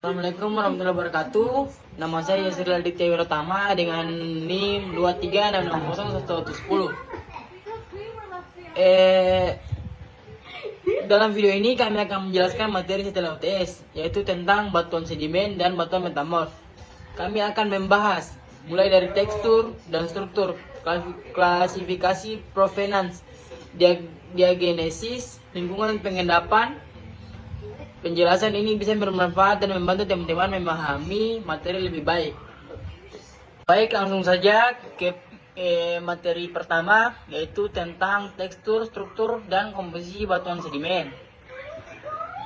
Assalamualaikum warahmatullahi wabarakatuh. Nama saya Yasir Aditya Wirotama dengan NIM 23660110. Dalam video ini kami akan menjelaskan materi setelah UTS, yaitu tentang batuan sedimen dan batuan metamorf. Kami akan membahas mulai dari tekstur dan struktur, klasifikasi provenance, diagenesis, lingkungan pengendapan. Penjelasan ini bisa bermanfaat dan membantu teman-teman memahami materi lebih baik. Baik, langsung saja ke materi pertama, yaitu tentang tekstur, struktur, dan komposisi batuan sedimen.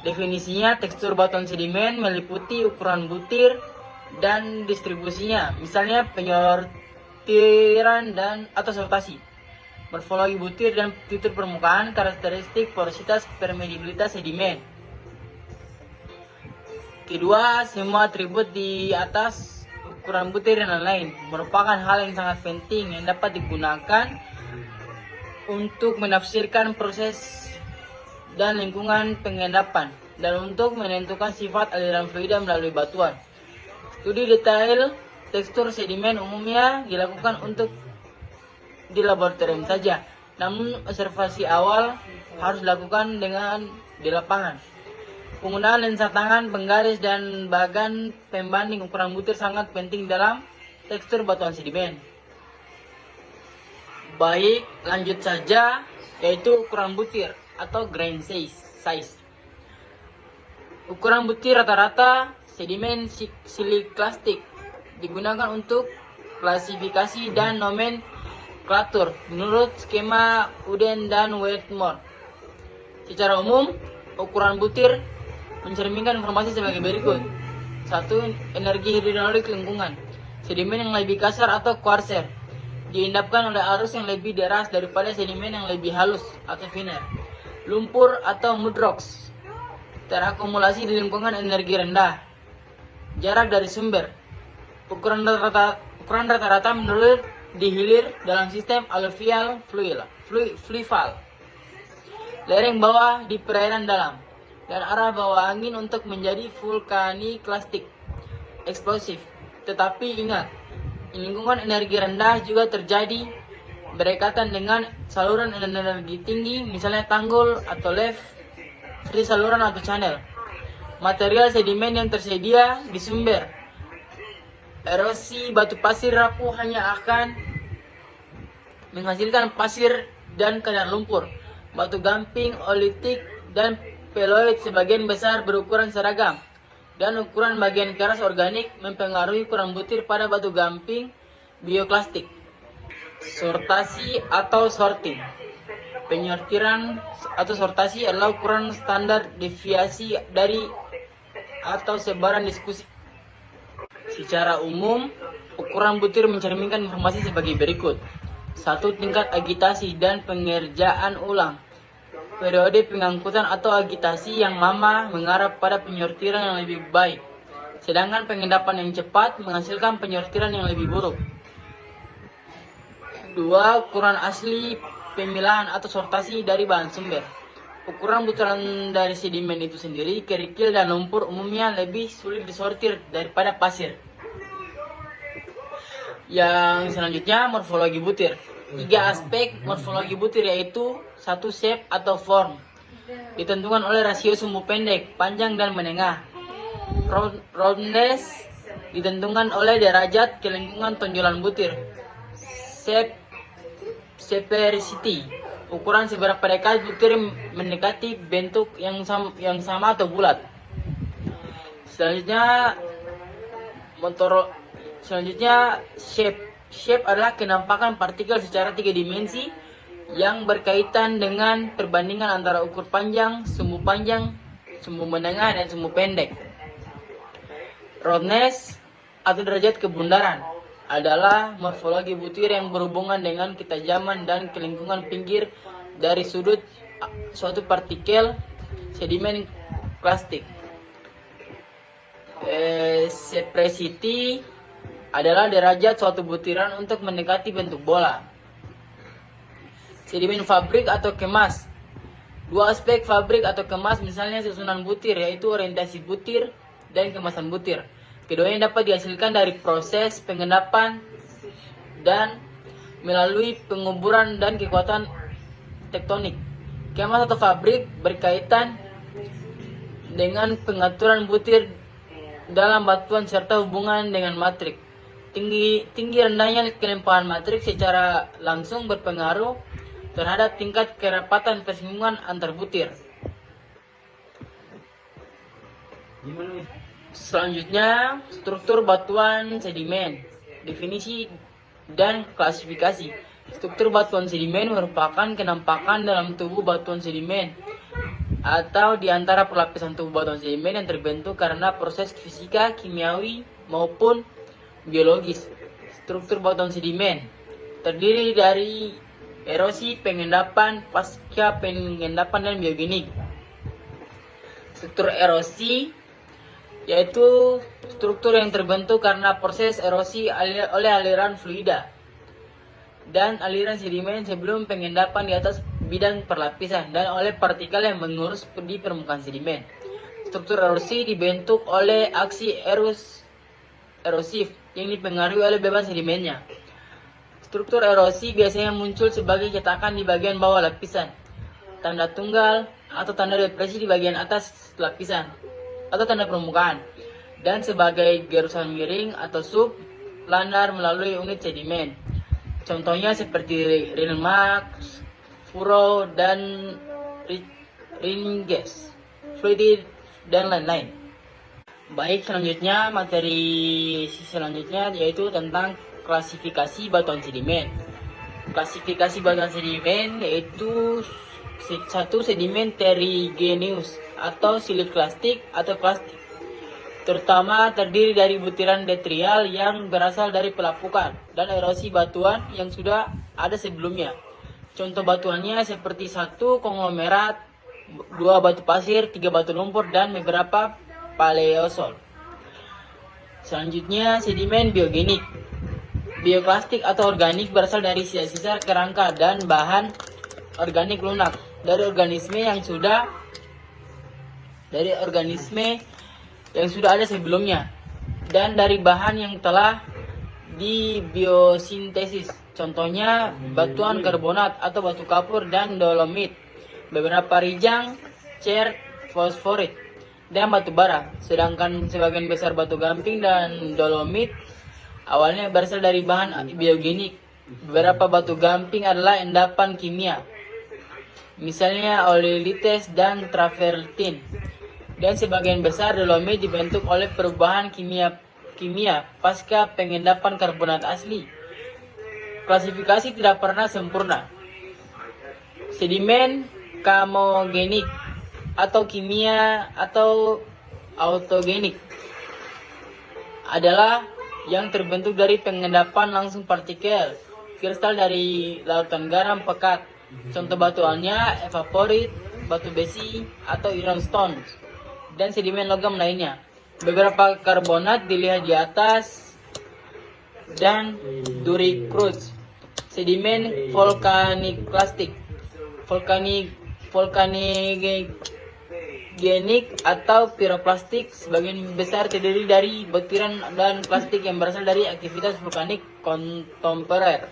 Definisinya, tekstur batuan sedimen meliputi ukuran butir dan distribusinya, misalnya penyortiran dan atau sortasi. Morfologi butir dan titur permukaan, karakteristik porositas, permeabilitas sedimen. Kedua, semua atribut di atas, ukuran butir dan lain-lain, merupakan hal yang sangat penting yang dapat digunakan untuk menafsirkan proses dan lingkungan pengendapan dan untuk menentukan sifat aliran fluida melalui batuan. Studi detail tekstur sedimen umumnya dilakukan untuk di laboratorium saja, namun observasi awal harus dilakukan di lapangan. Penggunaan lensa tangan, penggaris, dan bagan pembanding ukuran butir sangat penting dalam tekstur batuan sedimen. Baik, lanjut saja, yaitu ukuran butir atau grain size. Ukuran butir rata-rata sedimen siliklastik digunakan untuk klasifikasi dan nomenklatur menurut skema Uden dan Wetmore. Secara umum, ukuran butir mencerminkan informasi sebagai berikut. 1. Energi hidrolik lingkungan. Sedimen yang lebih kasar atau kuarser diendapkan oleh arus yang lebih deras daripada sedimen yang lebih halus atau finer. Lumpur atau mud rocks terakumulasi di lingkungan energi rendah. Jarak dari sumber. Ukuran rata-rata menurut di hilir dalam sistem aluvial fluvial. Lereng bawah di perairan dalam, dan arah bawah angin untuk menjadi vulkaniklastik eksplosif. Tetapi ingat, lingkungan energi rendah juga terjadi berdekatan dengan saluran energi tinggi, misalnya tanggul atau left seperti saluran atau channel. Material sedimen yang tersedia di sumber. Erosi batu pasir rapuh hanya akan menghasilkan pasir dan kadar lumpur. Batu gamping, olitik, dan peloid sebagian besar berukuran seragam, dan ukuran bagian keras organik mempengaruhi ukuran butir pada batu gamping bioklastik. Sortasi atau sorting. Penyortiran atau sortasi adalah ukuran standar deviasi dari atau sebaran diskusi. Secara umum, ukuran butir mencerminkan informasi sebagai berikut. 1. Tingkat agitasi dan pengerjaan ulang. Periode pengangkutan atau agitasi yang lama mengarah pada penyortiran yang lebih baik, sedangkan pengendapan yang cepat menghasilkan penyortiran yang lebih buruk. 2. Ukuran asli pemilahan atau sortasi dari bahan sumber. Ukuran butiran dari sedimen itu sendiri, kerikil dan lumpur umumnya lebih sulit disortir daripada pasir. Yang selanjutnya, morfologi butir. 3 aspek morfologi butir, yaitu 1. Shape atau form, ditentukan oleh rasio sumbu pendek, panjang, dan menengah. Roundness ditentukan oleh derajat kelengkungan tonjolan butir. Sphericity, ukuran seberapa dekat butir mendekati bentuk yang sama atau bulat. Selanjutnya, shape. Shape adalah kenampakan partikel secara 3 dimensi yang berkaitan dengan perbandingan antara ukur panjang, sumbu menengah, dan sumbu pendek. Roundness atau derajat kebundaran adalah morfologi butir yang berhubungan dengan ketajaman dan kelingkungan pinggir dari sudut suatu partikel sedimen plastik. Sphericity adalah derajat suatu butiran untuk mendekati bentuk bola. Sedimen fabrik atau kemas. 2 aspek fabrik atau kemas misalnya susunan butir, yaitu orientasi butir dan kemasan butir. Keduanya dapat dihasilkan dari proses pengendapan dan melalui penguburan dan kekuatan tektonik. Kemah atau fabrik berkaitan dengan pengaturan butir dalam batuan serta hubungan dengan matrik. Tinggi rendahnya kelimpahan matrik secara langsung berpengaruh terhadap tingkat kerapatan persinggungan antar butir. Selanjutnya, struktur batuan sedimen, definisi dan klasifikasi. Struktur batuan sedimen merupakan kenampakan dalam tubuh batuan sedimen atau di antara perlapisan tubuh batuan sedimen yang terbentuk karena proses fisika, kimiawi, maupun biologis. Struktur batuan sedimen terdiri dari erosi, pengendapan, pasca pengendapan, dan biogenik. Struktur erosi yaitu struktur yang terbentuk karena proses erosi oleh aliran fluida dan aliran sedimen sebelum pengendapan di atas bidang perlapisan dan oleh partikel yang mengurus di permukaan sedimen. Struktur erosi dibentuk oleh aksi erosif yang dipengaruhi oleh beban sedimennya. Struktur erosi biasanya muncul sebagai cetakan di bagian bawah lapisan, tanda tunggal atau tanda depresi di bagian atas lapisan atau tanda permukaan, dan sebagai gerusan miring atau sub planar melalui unit sedimen. Contohnya seperti rilmak, furrow, dan ringes, fluid, dan lain-lain. Baik, selanjutnya materi selanjutnya yaitu tentang klasifikasi batuan sedimen. Klasifikasi batuan sedimen yaitu satu sedimen heterogeneus atau siliklastik atau klastik, terutama terdiri dari butiran detrial yang berasal dari pelapukan dan erosi batuan yang sudah ada sebelumnya. Contoh batuannya seperti 1 konglomerat, 2 batu pasir, 3 batu lumpur, dan beberapa paleosol. Selanjutnya, sedimen biogenik. Bioklastik atau organik berasal dari sisa-sisa kerangka dan bahan organik lunak dari organisme yang sudah ada sebelumnya dan dari bahan yang telah dibiosintesis. Contohnya batuan karbonat atau batu kapur dan dolomit, beberapa rijang, cer, fosforit, dan batu bara. Sedangkan sebagian besar batu gamping dan dolomit awalnya berasal dari bahan biogenik. Beberapa batu gamping adalah endapan kimia, misalnya olelites dan travertin. Dan sebagian besar dolomit dibentuk oleh perubahan kimia pasca pengendapan karbonat asli. Klasifikasi tidak pernah sempurna. Sedimen kamogenik atau kimia atau autogenik adalah yang terbentuk dari pengendapan langsung partikel kristal dari lautan garam pekat. Contoh batuannya evaporit, batu besi atau iron stone, dan sedimen logam lainnya. Beberapa karbonat dilihat di atas dan duricruz. Sedimen vulkaniklastik, vulkanogenik atau piroplastik sebagian besar terdiri dari butiran dan plastik yang berasal dari aktivitas vulkanik kontemporer.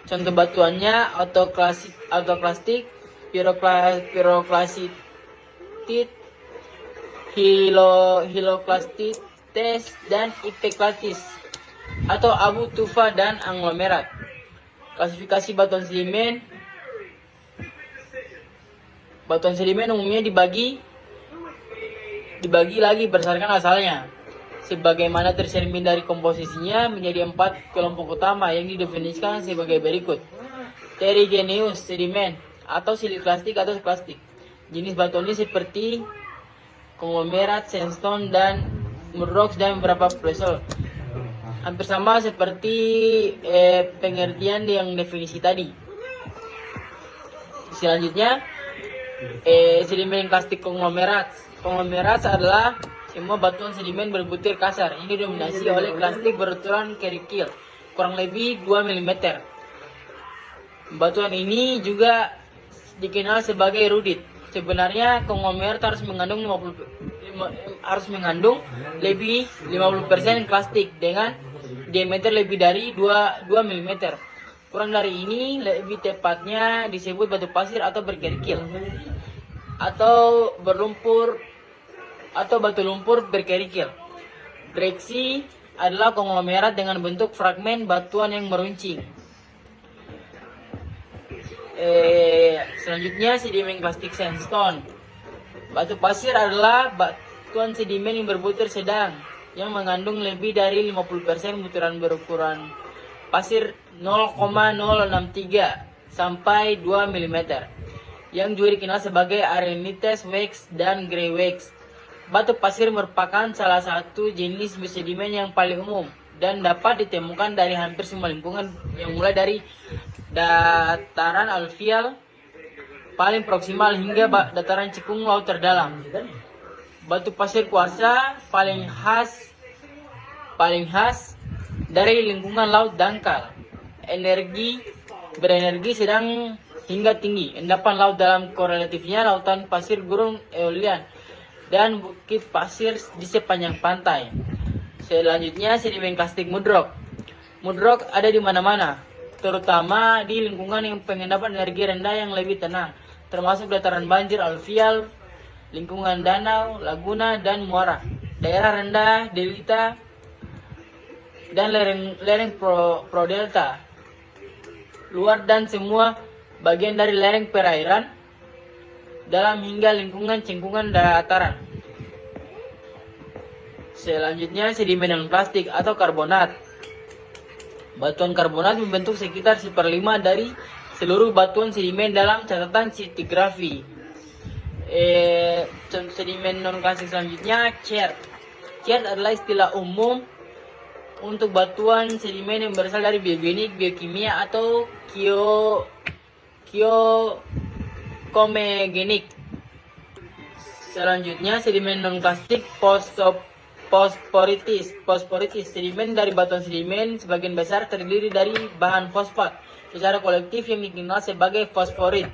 Contoh batuannya autoklastik, piroklastit, hiloklastites, dan ipeklatis atau abu tufa dan aglomerat. Klasifikasi batuan sedimen. Batuan sedimen umumnya dibagi lagi berdasarkan asalnya, sebagaimana tercermin dari komposisinya menjadi 4 kelompok utama yang didefinisikan sebagai berikut. Heterogeneous sedimen atau siliklastik atau plastik. Jenis batuan ini seperti konglomerat, sandstone, dan mudrocks, dan beberapa paleosol. Hampir sama seperti pengertian yang definisi tadi. Selanjutnya, sedimen klastik konglomerat. Konglomerat adalah semua batuan sedimen berbutir kasar. Ini didominasi oleh klastik berukuran kerikil, kurang lebih 2 mm. Batuan ini juga dikenal sebagai rudit. Sebenarnya konglomerat harus mengandung 50% harus mengandung lebih 50% plastik dengan diameter lebih dari 2 mm. Kurang dari ini lebih tepatnya disebut batu pasir atau berkerikil atau berlumpur atau batu lumpur berkerikil. Breksi adalah konglomerat dengan bentuk fragmen batuan yang meruncing. Selanjutnya sedimen plastik sandstone. Batu pasir adalah batuan sedimen yang berbutir sedang yang mengandung lebih dari 50% butiran berukuran pasir 0,063 sampai 2 mm yang juga dikenal sebagai arenistes wax dan grey wax. Batu pasir merupakan salah satu jenis sedimen yang paling umum dan dapat ditemukan dari hampir semua lingkungan yang mulai dari dataran aluvial paling proksimal hingga dataran cekung laut terdalam. Batu pasir kuarsa paling khas dari lingkungan laut dangkal. Berenergi sedang hingga tinggi. Endapan laut dalam korelatifnya lautan pasir gurun eolian dan bukit pasir di sepanjang pantai. Selanjutnya sedimen plastik mudrock. Mudrock ada di mana-mana, terutama di lingkungan yang pengendapan energi rendah yang lebih tenang, termasuk dataran banjir aluvial, lingkungan danau, laguna, dan muara, daerah rendah, delta, dan lereng pro delta, luar dan semua bagian dari lereng perairan, dalam hingga lingkungan cengkungan dataran. Selanjutnya sedimen non plastik atau karbonat. Batuan karbonat membentuk sekitar 1/5 dari seluruh batuan sedimen dalam catatan stratigrafi. Sedimen non plastik selanjutnya chert. Chert adalah istilah umum untuk batuan sedimen yang berasal dari biogenik, biokimia, atau geokomegenik. Selanjutnya sedimen non plastik fosforitis. Sedimen dari batuan sedimen sebagian besar terdiri dari bahan fosfat secara kolektif yang dikenal sebagai fosforit.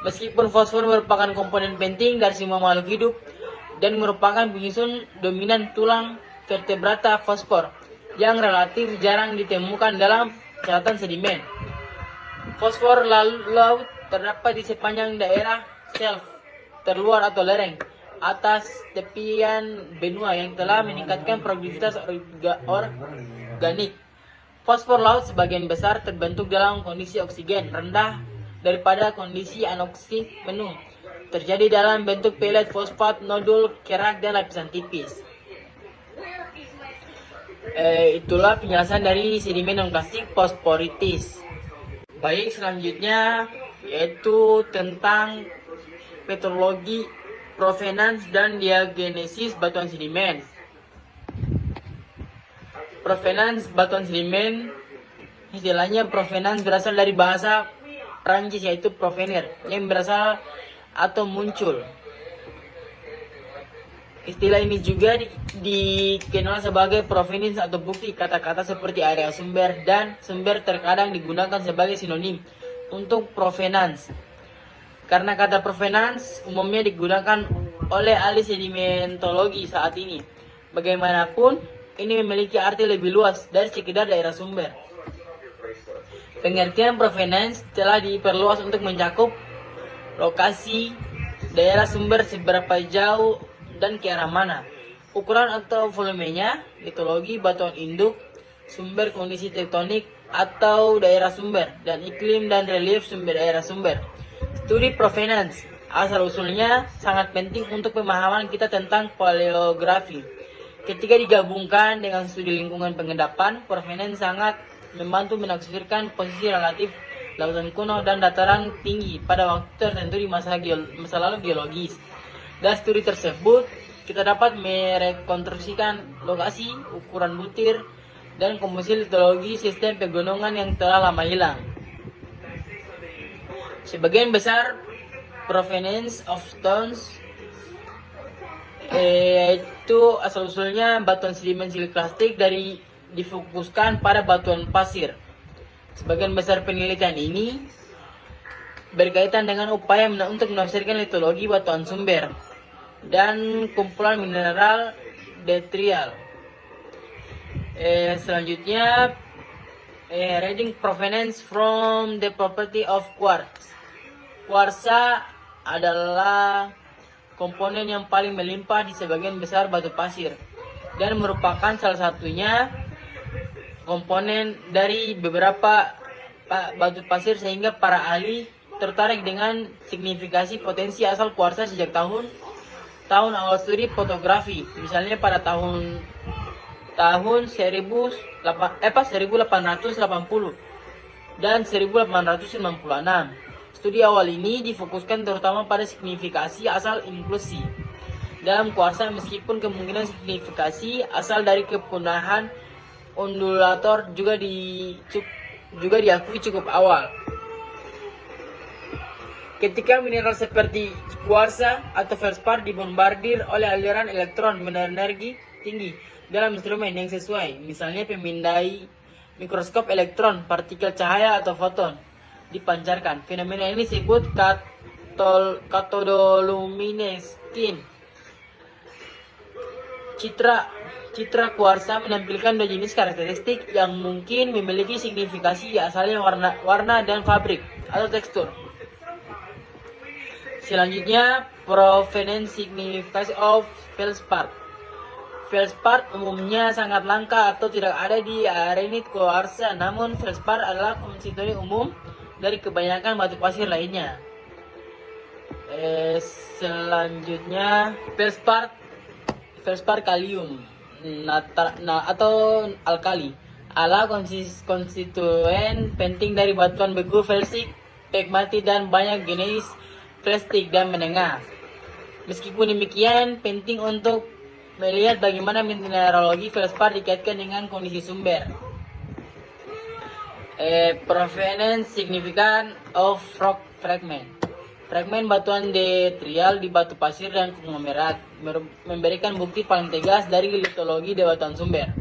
Meskipun fosfor merupakan komponen penting dari semua makhluk hidup dan merupakan penyusun dominan tulang vertebrata, fosfor yang relatif jarang ditemukan dalam catatan sedimen. Fosfor laut terdapat di sepanjang daerah shelf terluar atau lereng atas tepian benua yang telah meningkatkan produktivitas organik. Fosfor laut sebagian besar terbentuk dalam kondisi oksigen rendah daripada kondisi anoksik penuh. Terjadi dalam bentuk pelet fosfat, nodul, kerak, dan lapisan tipis. Itulah penjelasan dari sedimen non plastik fosforitis. Baik, selanjutnya yaitu tentang petrologi, provenance, dan diagenesis batuan sedimen. Provenance batuan sedimen, istilahnya provenance berasal dari bahasa Prancis yaitu provenir, yang berasal atau muncul. Istilah ini juga dikenal sebagai provenience atau bukti. Kata-kata seperti area sumber dan sumber terkadang digunakan sebagai sinonim untuk provenance. Karena kata provenance umumnya digunakan oleh ahli sedimentologi saat ini. Bagaimanapun, ini memiliki arti lebih luas dari sekedar daerah sumber. Pengertian provenance telah diperluas untuk mencakup lokasi daerah sumber, seberapa jauh dan ke arah mana, ukuran atau volumenya, litologi batuan induk, sumber, kondisi tektonik atau daerah sumber, dan iklim dan relief sumber daerah sumber. Studi provenance asal-usulnya sangat penting untuk pemahaman kita tentang paleografi. Ketika digabungkan dengan studi lingkungan pengendapan, provenance sangat membantu menafsirkan posisi relatif lautan kuno dan dataran tinggi pada waktu tertentu di masa lalu geologis. Dari studi tersebut, kita dapat merekonstruksikan lokasi, ukuran butir, dan komposisi litologi sistem pegunungan yang telah lama hilang. Sebagian besar provenance of stones itu asal-usulnya batuan sedimen siliklastik difokuskan pada batuan pasir. Sebagian besar penelitian ini berkaitan dengan upaya untuk menafsirkan litologi batuan sumber. dan kumpulan mineral detrial. Selanjutnya, reading provenance from the property of quartz. Kuarsa adalah komponen yang paling melimpah di sebagian besar batu pasir dan merupakan salah satunya komponen dari beberapa batu pasir, sehingga para ahli tertarik dengan signifikasi potensi asal kuarsa sejak tahun awal studi fotografi. Misalnya pada tahun 1880 dan 1896. Studi awal ini difokuskan terutama pada signifikasi asal inklusi dalam kuarsa, meskipun kemungkinan signifikasi asal dari kepunahan undulator juga diakui cukup awal. Ketika mineral seperti kuarsa atau feldspar dibombardir oleh aliran elektron berenergi tinggi dalam instrumen yang sesuai, misalnya pemindai mikroskop elektron, partikel cahaya atau foton dipancarkan. Fenomena ini disebut katodoluminescence. Citra kuarsa menampilkan dua jenis karakteristik yang mungkin memiliki signifikasi, asalnya warna dan fabrik atau tekstur. Selanjutnya, provenance significance of feldspar. Feldspar umumnya sangat langka atau tidak ada di arenit kuarsa, namun feldspar adalah konstituen umum dari kebanyakan batu pasir lainnya. Selanjutnya, feldspar kalium atau alkali adalah konstituen penting dari batuan beku felsic, pegmatit, dan banyak jenis plastik dan menengah. Meskipun demikian, penting untuk melihat bagaimana mineralogi feldspar dikaitkan dengan kondisi sumber. Provenance significance of rock fragment. Fragmen batuan detrial di batu pasir dan konglomerat memberikan bukti paling tegas dari litologi di batuan sumber.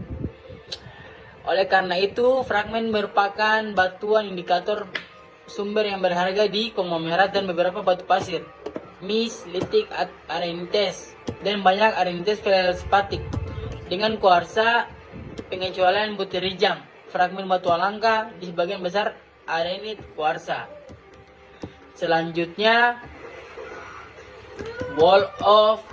Oleh karena itu, fragmen merupakan batuan indikator sumber yang berharga di konglomerat dan beberapa batu pasir, gneiss, litik, arenites, dan banyak arenites feldspatik. Dengan kuarsa, pengecualian butyrigium, fragmen batu langka di sebagian besar arenit kuarsa. Selanjutnya, wall of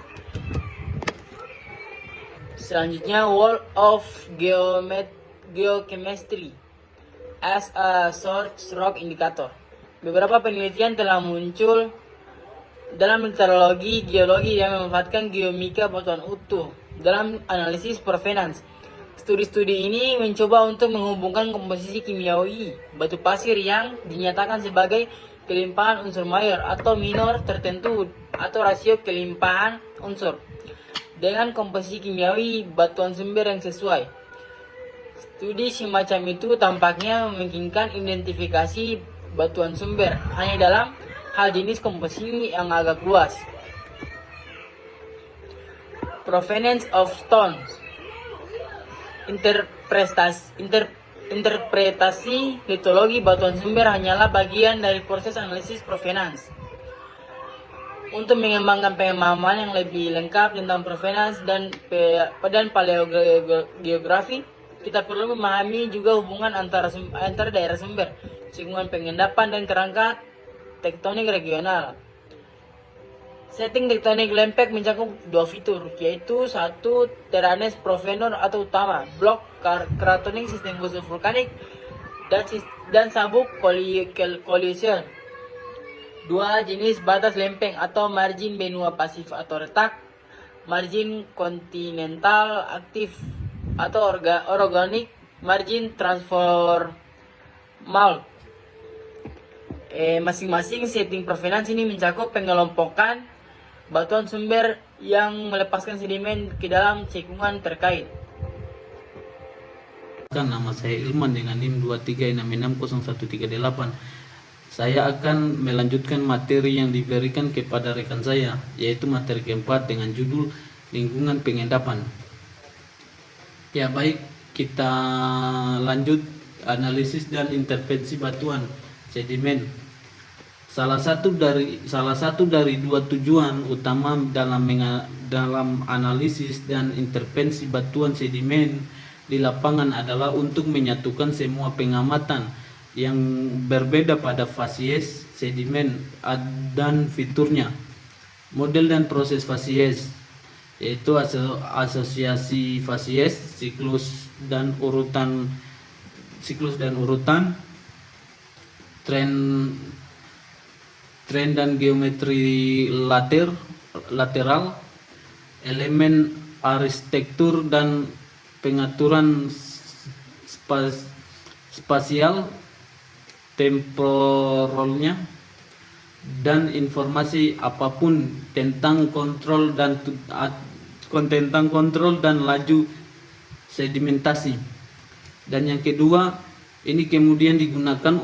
geochemistry as a source rock indicator. Beberapa penelitian telah muncul dalam meteorologi geologi yang memanfaatkan geomika batuan utuh dalam analisis provenance. Studi-studi ini mencoba untuk menghubungkan komposisi kimiawi batu pasir yang dinyatakan sebagai kelimpahan unsur mayor atau minor tertentu atau rasio kelimpahan unsur dengan komposisi kimiawi batuan sumber yang sesuai. Studi semacam itu tampaknya memungkinkan identifikasi batuan sumber hanya dalam hal jenis komposisi yang agak luas. Provenance of stones. Interpretasi litologi batuan sumber hanyalah bagian dari proses analisis provenance. Untuk mengembangkan pemahaman yang lebih lengkap tentang provenance dan paleogeografi, kita perlu memahami juga hubungan antara daerah sumber, lingkungan pengendapan, dan kerangka tektonik regional. Setting tektonik lempeng mencakup dua fitur, yaitu satu, terranes provenor atau utama, blok kratonik sistem gusur vulkanik, dan sabuk collision. Dua, jenis batas lempeng atau margin benua pasif atau retak, margin kontinental aktif atau organik, margin transformal. Masing-masing setting provenance ini mencakup pengelompokan batuan sumber yang melepaskan sedimen ke dalam cekungan terkait. Nama saya Ilman dengan NIM 23660138. Saya akan melanjutkan materi yang diberikan kepada rekan saya, yaitu materi keempat dengan judul lingkungan pengendapan. Ya baik, kita lanjut analisis dan intervensi batuan sedimen. Salah satu dari dua tujuan utama dalam analisis dan intervensi batuan sedimen di lapangan adalah untuk menyatukan semua pengamatan yang berbeda pada fasies sedimen dan fiturnya. Model dan proses fasies yaitu asosiasi fasies, siklus dan urutan, tren dan geometri lateral, elemen arsitektur dan pengaturan spasial temporalnya, dan informasi apapun tentang kontrol dan laju sedimentasi. Dan yang kedua, ini kemudian digunakan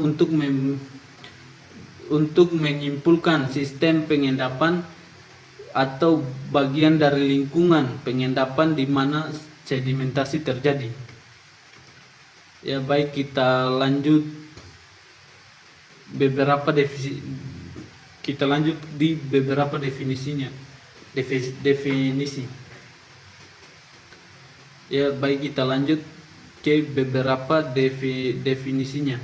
untuk menyimpulkan sistem pengendapan atau bagian dari lingkungan pengendapan di mana sedimentasi terjadi. Ya baik, kita lanjut di beberapa definisi. Ya baik, kita lanjut ke beberapa definisinya.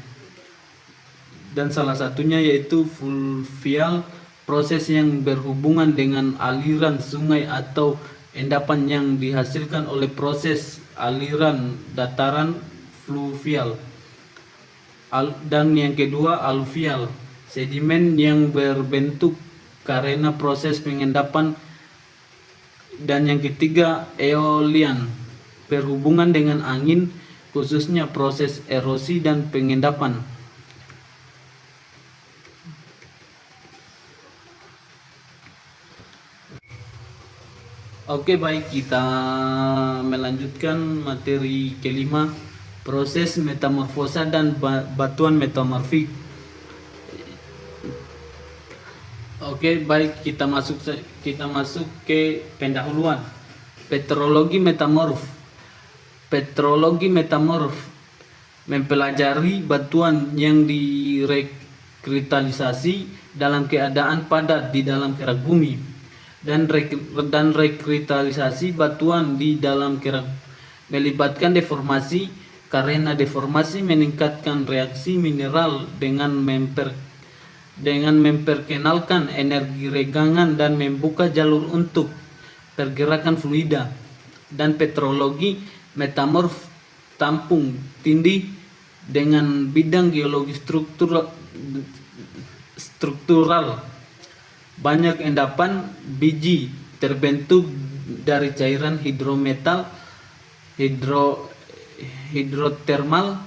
Dan salah satunya yaitu fluvial, proses yang berhubungan dengan aliran sungai atau endapan yang dihasilkan oleh proses aliran dataran fluvial. Dan yang kedua, aluvial, sedimen yang berbentuk karena proses pengendapan. Dan yang ketiga, eolian, berhubungan dengan angin, khususnya proses erosi dan pengendapan. Oke baik, kita melanjutkan materi kelima, proses metamorfosa dan batuan metamorfik. Oke baik, kita masuk ke pendahuluan. Petrologi metamorf mempelajari batuan yang direkristalisasi dalam keadaan padat di dalam kerak bumi, dan rekristalisasi batuan di dalam kerak melibatkan deformasi, karena deformasi meningkatkan reaksi mineral dengan memperkenalkan energi regangan dan membuka jalur untuk pergerakan fluida. Dan petrologi metamorf tampung tindih dengan bidang geologi struktural. Banyak endapan biji terbentuk dari cairan hidrotermal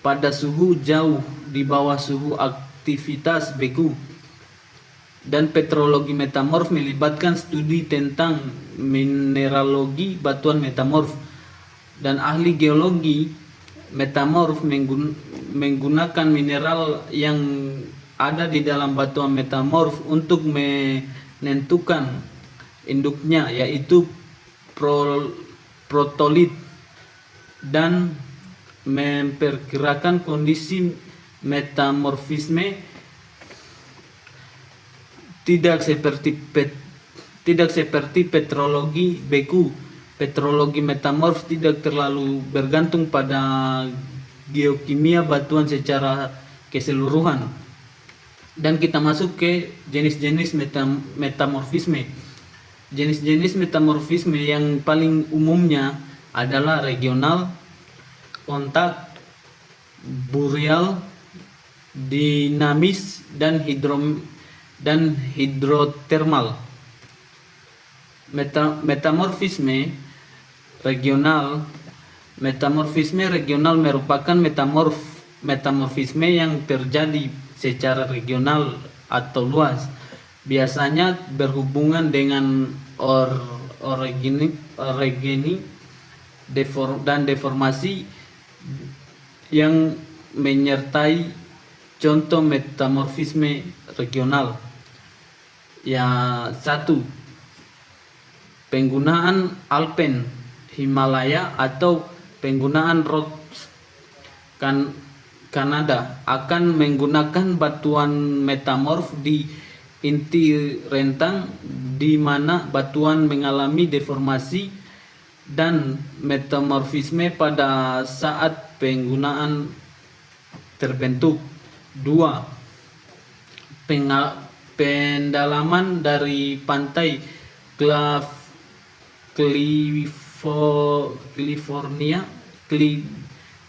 pada suhu jauh di bawah suhu aktivitas beku. Dan petrologi metamorf melibatkan studi tentang mineralogi batuan metamorf. Dan ahli geologi metamorf menggunakan mineral yang ada di dalam batuan metamorf untuk menentukan induknya, yaitu protolit, dan memperkirakan kondisi metamorfisme. Tidak seperti petrologi beku, petrologi metamorf tidak terlalu bergantung pada geokimia batuan secara keseluruhan. Dan kita masuk ke jenis-jenis metamorfisme. Jenis-jenis metamorfisme yang paling umumnya adalah regional, kontak, boreal, dinamis, dan hidrotermal. Metamorfisme regional merupakan metamorfisme yang terjadi secara regional atau luas, biasanya berhubungan dengan orogeni dan deformasi yang menyertai. Contoh metamorfisme regional, ya 1. Penggunaan Alpen, Himalaya, atau penggunaan rocks Kanada akan menggunakan batuan metamorf di inti rentang di mana batuan mengalami deformasi dan metamorfisme pada saat penggunaan terbentuk. 2. Pendalaman dari pantai California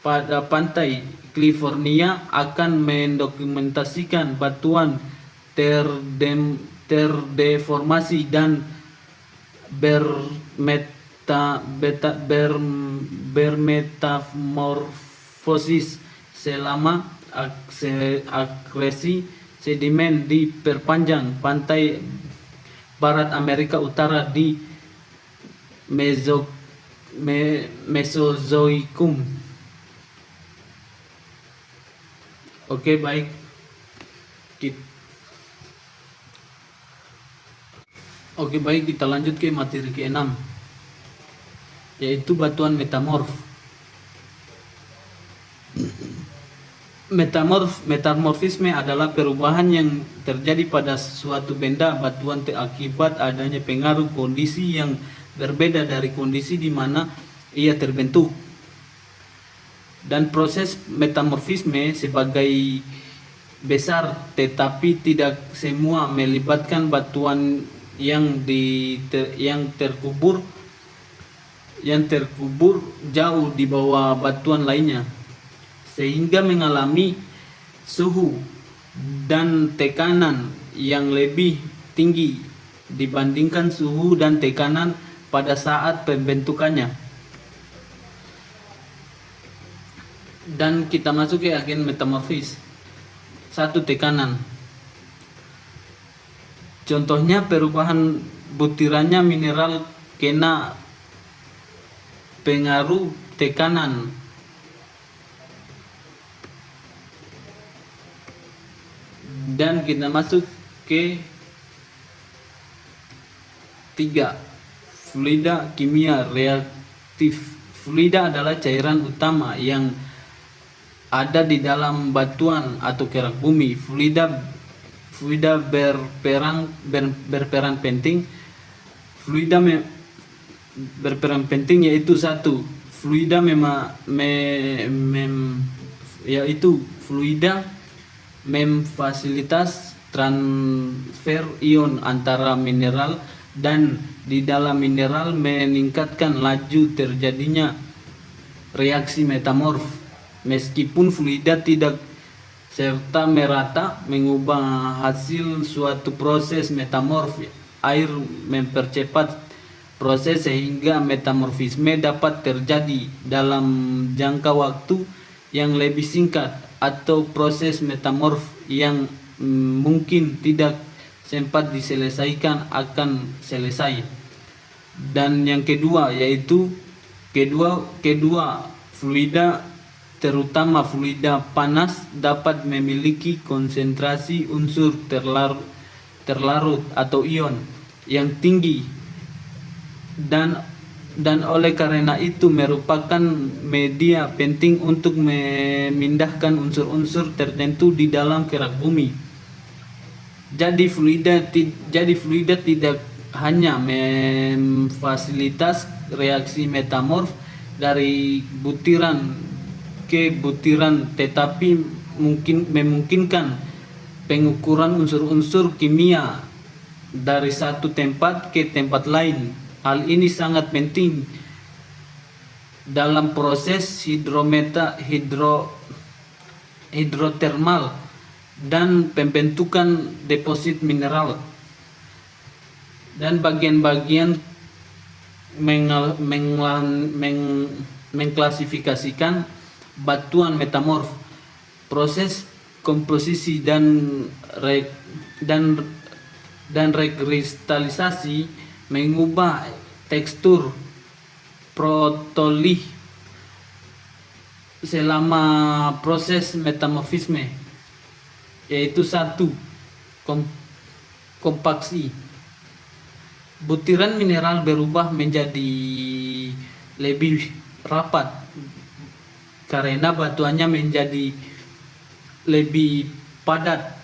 pada pantai California akan mendokumentasikan batuan terdeformasi dan bermetamorfosis selama akresi sedimen di perpanjang pantai barat Amerika Utara di Mesozoikum. Oke, baik. Kita lanjut ke materi ke-6, yaitu batuan metamorf. Metamorfisme adalah perubahan yang terjadi pada suatu benda batuan akibat adanya pengaruh kondisi yang berbeda dari kondisi di mana ia terbentuk. Dan proses metamorfisme sebagai besar tetapi tidak semua melibatkan batuan yang terkubur jauh di bawah batuan lainnya, sehingga mengalami suhu dan tekanan yang lebih tinggi dibandingkan suhu dan tekanan pada saat pembentukannya. Dan kita masuk ke agen metamorfis. 1. Tekanan. Contohnya perubahan butirannya mineral kena pengaruh tekanan. Dan kita masuk ke 3. Fluida kimia reaktif. Fluida adalah cairan utama yang ada di dalam batuan atau kerak bumi. Fluida berperan penting. Berperan penting yaitu 1. Fluida memfasilitas transfer ion antara mineral, dan di dalam mineral meningkatkan laju terjadinya reaksi metamorf. Meskipun fluida tidak serta merata mengubah hasil suatu proses metamorf, air mempercepat proses sehingga metamorfisme dapat terjadi dalam jangka waktu yang lebih singkat, atau proses metamorf yang mungkin tidak sempat diselesaikan akan selesai. Dan yang kedua yaitu fluida, terutama fluida panas, dapat memiliki konsentrasi unsur terlarut atau ion yang tinggi, dan oleh karena itu merupakan media penting untuk memindahkan unsur-unsur tertentu di dalam kerak bumi. Jadi fluida tidak hanya memfasilitas reaksi metamorf dari butiran ke butiran, tetapi memungkinkan pengukuran unsur-unsur kimia dari satu tempat ke tempat lain. Hal ini sangat penting dalam proses hidrotermal dan pembentukan deposit mineral. Dan bagian-bagian mengklasifikasikan batuan metamorf. Proses komposisi dan rekristalisasi mengubah tekstur protolith selama proses metamorfisme, yaitu 1. Kompaksi. Butiran mineral berubah menjadi lebih rapat karena batuannya menjadi lebih padat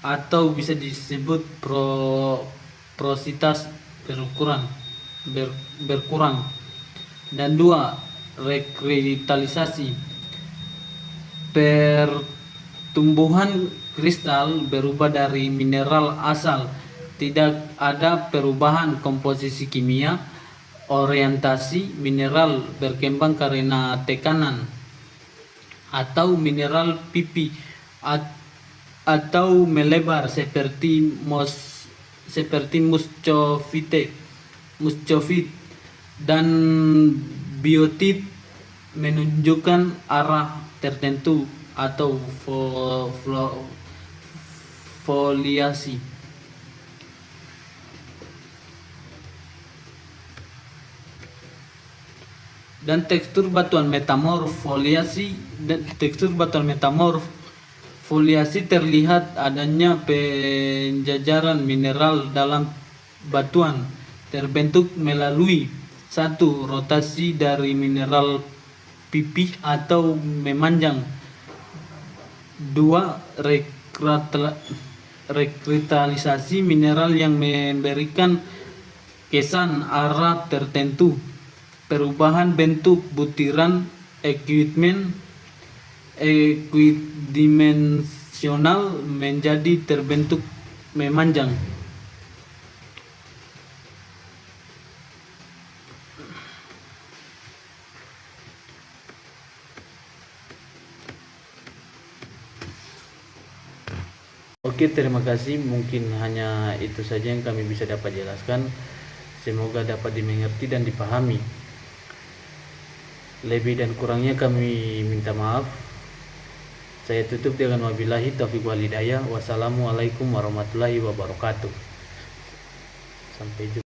atau bisa disebut porositas berkurang. Dan dua, rekristalisasi. Pertumbuhan kristal berubah dari mineral asal, tidak ada perubahan komposisi kimia, orientasi mineral berkembang karena tekanan, atau mineral pipi atau melebar seperti muscovite dan biotit menunjukkan arah tertentu atau foliasi. Dan tekstur batuan metamorf foliasi terlihat adanya penjajaran mineral dalam batuan terbentuk melalui satu, rotasi dari mineral pipih atau memanjang. Dua, rekristalisasi mineral yang memberikan kesan arah tertentu. Perubahan bentuk butiran equidimensional menjadi terbentuk memanjang. Oke, terima kasih. Mungkin hanya itu saja yang kami bisa dapat jelaskan. Semoga dapat dimengerti dan dipahami. Lebih dan kurangnya kami minta maaf. Saya tutup dengan wabillahi taufiq wal hidayah. Wassalamualaikum warahmatullahi wabarakatuh. Sampai jumpa.